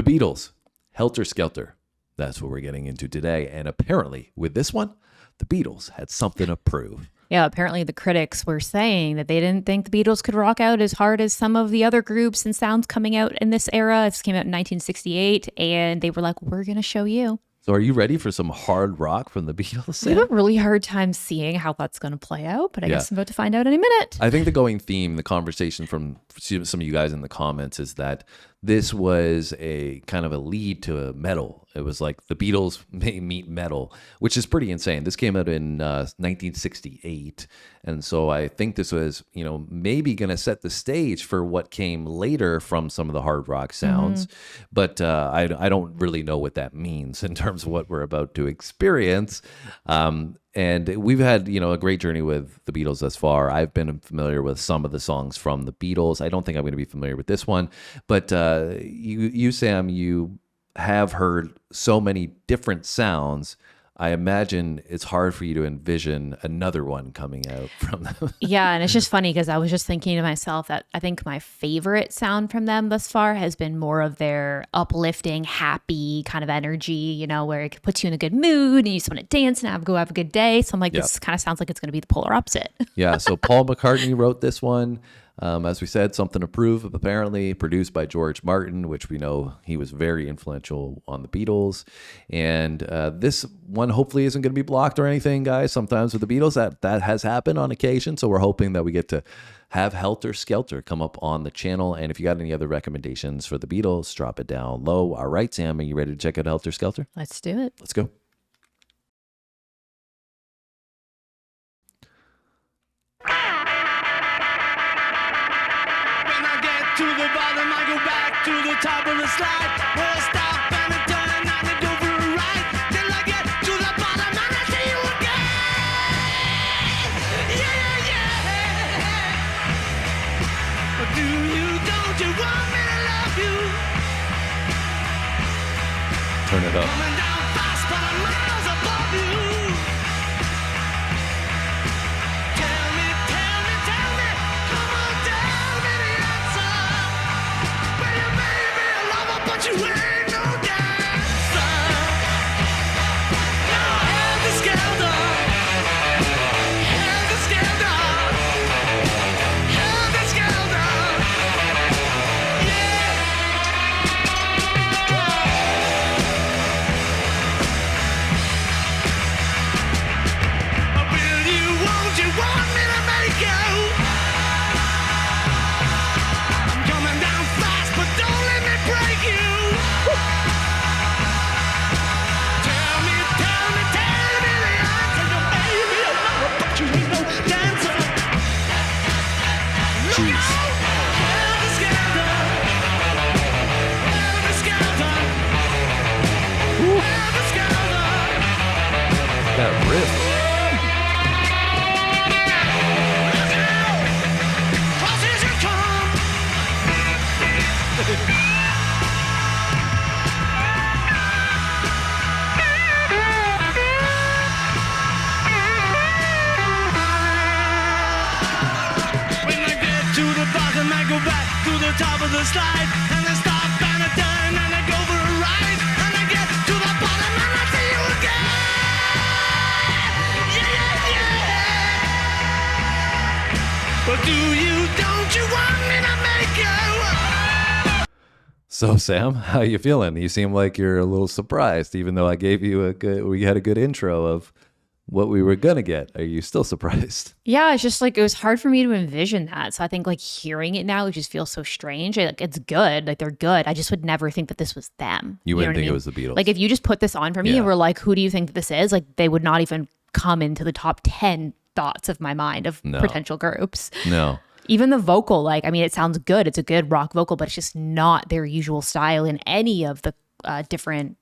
The Beatles, Helter Skelter. That's what we're getting into today. And apparently, with this one, the Beatles had something to prove. Yeah, apparently the critics were saying that they didn't think the Beatles could rock out as hard as some of the other groups and sounds coming out in this era. This came out in 1968, and they were like, we're going to show you. So are you ready for some hard rock from the Beatles, Sam? We have a really hard time seeing how that's going to play out, but I guess I'm about to find out any minute. I think the going theme, the conversation from some of you guys in the comments is that this was a kind of a lead to metal. It was like the Beatles may meet metal, which is pretty insane. This came out in 1968. And so I think this was, maybe going to set the stage for what came later from some of the hard rock sounds. Mm-hmm. But I don't really know what that means in terms of what we're about to experience. And we've had, a great journey with the Beatles thus far. I've been familiar with some of the songs from the Beatles. I don't think I'm going to be familiar with this one. But you, Sam, you have heard so many different sounds. I imagine it's hard for you to envision another one coming out from them. Yeah, and it's just funny because I was just thinking to myself that I think my favorite sound from them thus far has been more of their uplifting, happy kind of energy, where it puts you in a good mood and you just want to dance and have a good day. So I'm like, This kind of sounds like it's going to be the polar opposite. Yeah, so Paul McCartney wrote this one. As we said, something to prove, apparently, produced by George Martin, which we know he was very influential on the Beatles. And this one hopefully isn't going to be blocked or anything, guys. Sometimes with the Beatles, that has happened on occasion. So we're hoping that we get to have Helter Skelter come up on the channel. And if you got any other recommendations for the Beatles, drop it down low. All right, Sam, are you ready to check out Helter Skelter? Let's do it. Let's go. To the bottom, I go back to the top of the slide. Where I stop and I turn and I go for a ride. Till I get to the bottom and I see you again. Yeah. But don't you want me to love you? Turn it up. Coming down fast, but I'm miles above you. Tell me, come on, tell me the answer. But you ain't no dancer. No, Helter Skelter. Helter Skelter. Helter Skelter. Yeah. Will you, won't you want me to make you? I'm coming down fast, but don't let me break you. Tell me the answer. No, baby, I know, but you ain't no dancer. Jeez. Helter Skelter. Helter Skelter. Helter Skelter. That riff. Look out! Crosses you come. I go back to the top of the slide, and I stop and I turn and I go for a ride, and I get to the bottom and I see you again. Yeah. But don't you want me to make you? So, Sam, how you feeling? You seem like you're a little surprised, even though I gave you we had a good intro of what we were going to get. Are you still surprised? Yeah, it's just like it was hard for me to envision that. So I think like hearing it now, it just feels so strange. Like it's good. Like they're good. I just would never think that this was them. You wouldn't think it was the Beatles. Like if you just put this on for me and were like, who do you think that this is? Like they would not even come into the top 10 thoughts of my mind of potential groups. No. Even the vocal, like, I mean, it sounds good. It's a good rock vocal, but it's just not their usual style in any of the different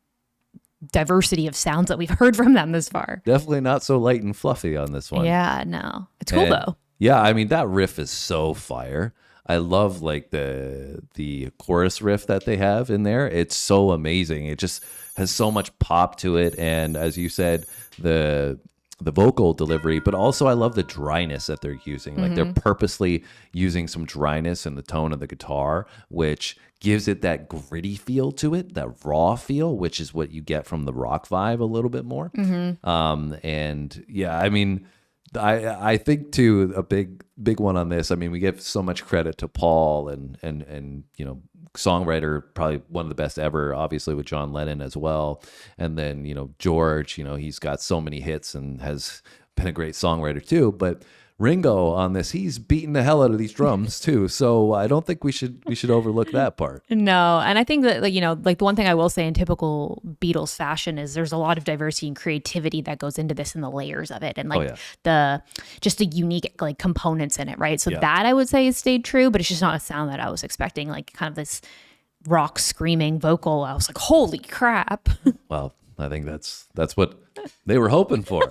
diversity of sounds that we've heard from them this far. Definitely not so light and fluffy on this one. Yeah, no. It's cool though. Yeah, I mean, that riff is so fire. I love like the chorus riff that they have in there. It's so amazing. It just has so much pop to it. And as you said, the the vocal delivery, but also I love the dryness that they're using. Like they're purposely using some dryness in the tone of the guitar, which gives it that gritty feel to it, that raw feel, which is what you get from the rock vibe a little bit more. And yeah, I mean, I think too, a big one on this. I mean, we give so much credit to Paul and you know, songwriter, probably one of the best ever, obviously with John Lennon as well. And then, you know, George, you know, he's got so many hits and has been a great songwriter too. But Ringo on this, he's beating the hell out of these drums too. So I don't think we should overlook that part. No, and I think that, like, you know, like the one thing I will say in typical Beatles fashion is there's a lot of diversity and creativity that goes into this and the layers of it, and like the unique like components in it, right? So that I would say has stayed true, but it's just not a sound that I was expecting. Like kind of this rock screaming vocal. I was like, holy crap! Well, I think that's what they were hoping for.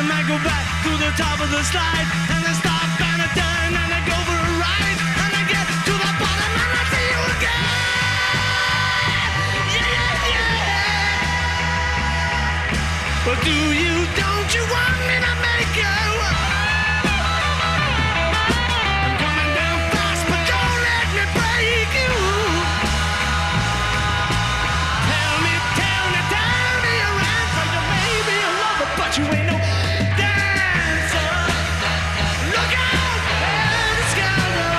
I go back to the top of the slide, and I stop and I turn and I go for a ride, and I get to the bottom and I see you again. Yeah. But don't you want me to make you? I'm coming down fast, but don't let me break you. Tell me your answer, you may be a lover, but you ain't no dancer. Look out, Helter Skelter.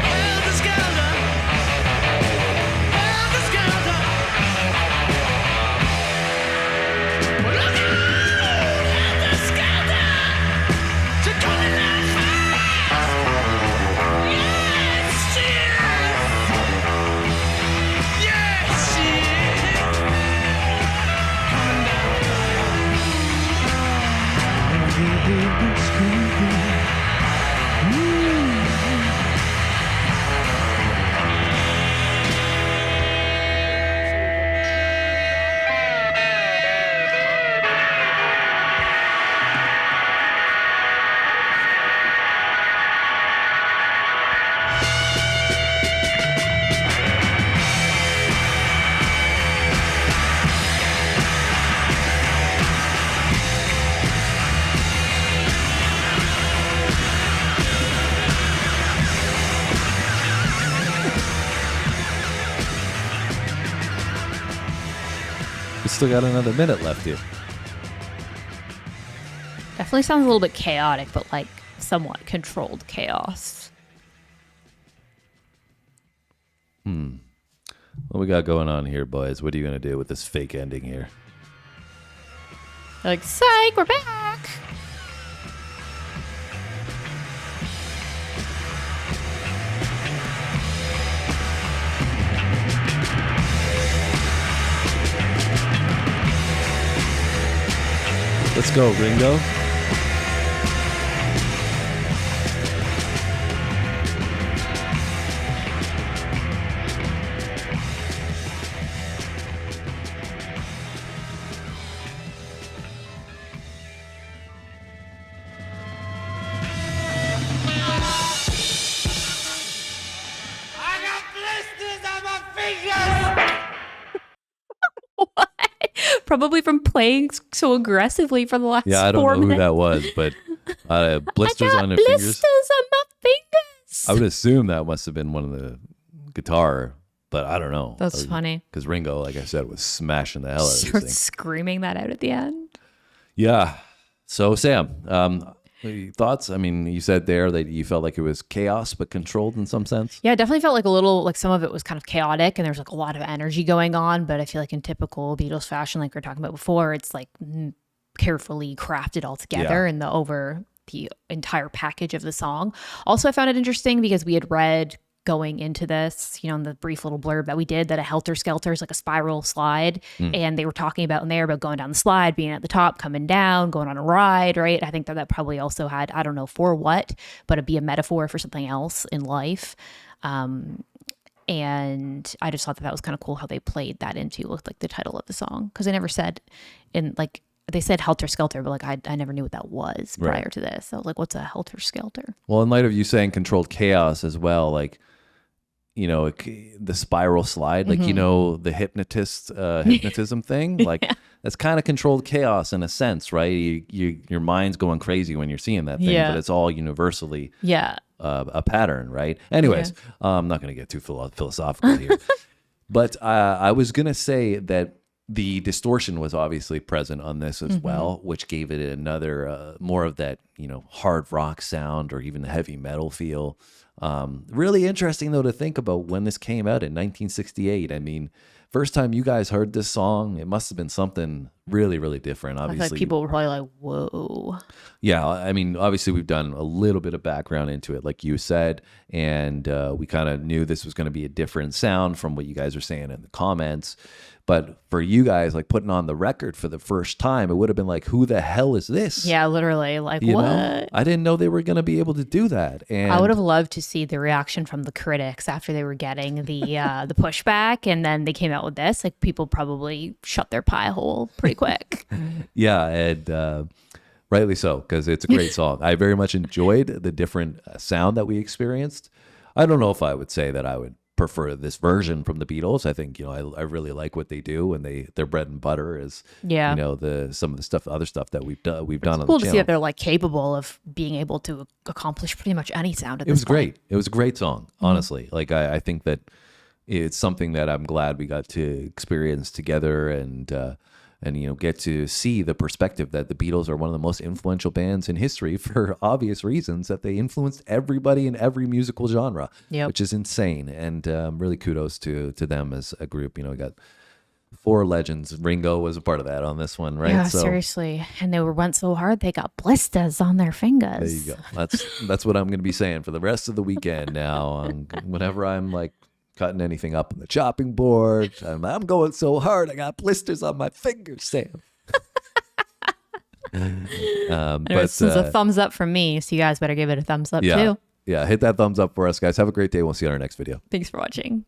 Helter Skelter. Helter Skelter. Well, look out, Helter Skelter. She's coming out fast. Yes, she is. Yes, she is. Coming down. We still got another minute left here. Definitely sounds a little bit chaotic, but like somewhat controlled chaos. What we got going on here, boys? What are you going to do with this fake ending here? Like, psych, we're back. Let's go, Ringo. I got blisters on my fingers. What? Probably from playing so aggressively for the last Yeah, I don't 4 know who minutes. that was, but blisters I got on your blisters fingers. on my fingers. I would assume that must have been one of the guitar, but I don't know. That's funny. Because Ringo, like I said, was smashing the hell out of this Starts thing. screaming that out at the end. Yeah. So, Sam, thoughts? I mean, you said there that you felt like it was chaos, but controlled in some sense. Yeah, it definitely felt like a little, like some of it was kind of chaotic and there's like a lot of energy going on. But I feel like in typical Beatles fashion, like we were talking about before, it's like carefully crafted all together and over the entire package of the song. Also, I found it interesting because we had read going into this, you know, in the brief little blurb that we did, that a Helter Skelter is like a spiral slide. And they were talking about in there about going down the slide, being at the top, coming down, going on a ride, right? I think that probably also had, I don't know for what, but it'd be a metaphor for something else in life. And I just thought that was kind of cool how they played that into like the title of the song, because they never said in like they said Helter Skelter, but like I never knew what that was Right. prior to this. So like, what's a Helter Skelter? Well, in light of you saying controlled chaos as well, like, you know, the spiral slide, like, you know, the hypnotism thing, like that's kind of controlled chaos in a sense, right? Your mind's going crazy when you're seeing that thing, but it's all universally a pattern, right? Anyways, I'm not going to get too philosophical here, but I was going to say that the distortion was obviously present on this as well, which gave it another more of that, you know, hard rock sound or even heavy metal feel. Really interesting though to think about when this came out in 1968. I mean, first time you guys heard this song, it must have been something really, really different. I Obviously, feel like people were probably like, "Whoa." yeah, I mean, obviously we've done a little bit of background into it, like you said, and we kind of knew this was going to be a different sound from what you guys are saying in the comments. But for you guys, like putting on the record for the first time, it would have been like, who the hell is this? Yeah, literally. Like, You what? know? I didn't know they were going to be able to do that. And I would have loved to see the reaction from the critics after they were getting the the pushback, and then they came out with this. Like, people probably shut their pie hole pretty quick. yeah, and rightly so, because it's a great song. I very much enjoyed the different sound that we experienced. I don't know if I would say that I would prefer this version from the Beatles. I think, you know, I really like what they do, and their bread and butter is, you know, some of the other stuff that we've done on Cool the to channel. see that they're like capable of being able to accomplish pretty much any sound at It this was point. great. It was a great song, honestly. Like I think that it's something that I'm glad we got to experience together, and you know, get to see the perspective that the Beatles are one of the most influential bands in history for obvious reasons, that they influenced everybody in every musical genre, which is insane. And really kudos to them as a group. You know, we got 4 legends. Ringo was a part of that on this one, right? Yeah, So seriously. And they went so hard they got blisters on their fingers. there you go. That's what I'm going to be saying for the rest of the weekend now. Whenever I'm like cutting anything up on the chopping board, I'm going so hard I got blisters on my fingers, Sam. Anyways, But this is a thumbs up from me, so you guys better give it a thumbs up too. yeah, hit that thumbs up for us, guys. Have a great day. We'll see you on our next video. Thanks for watching.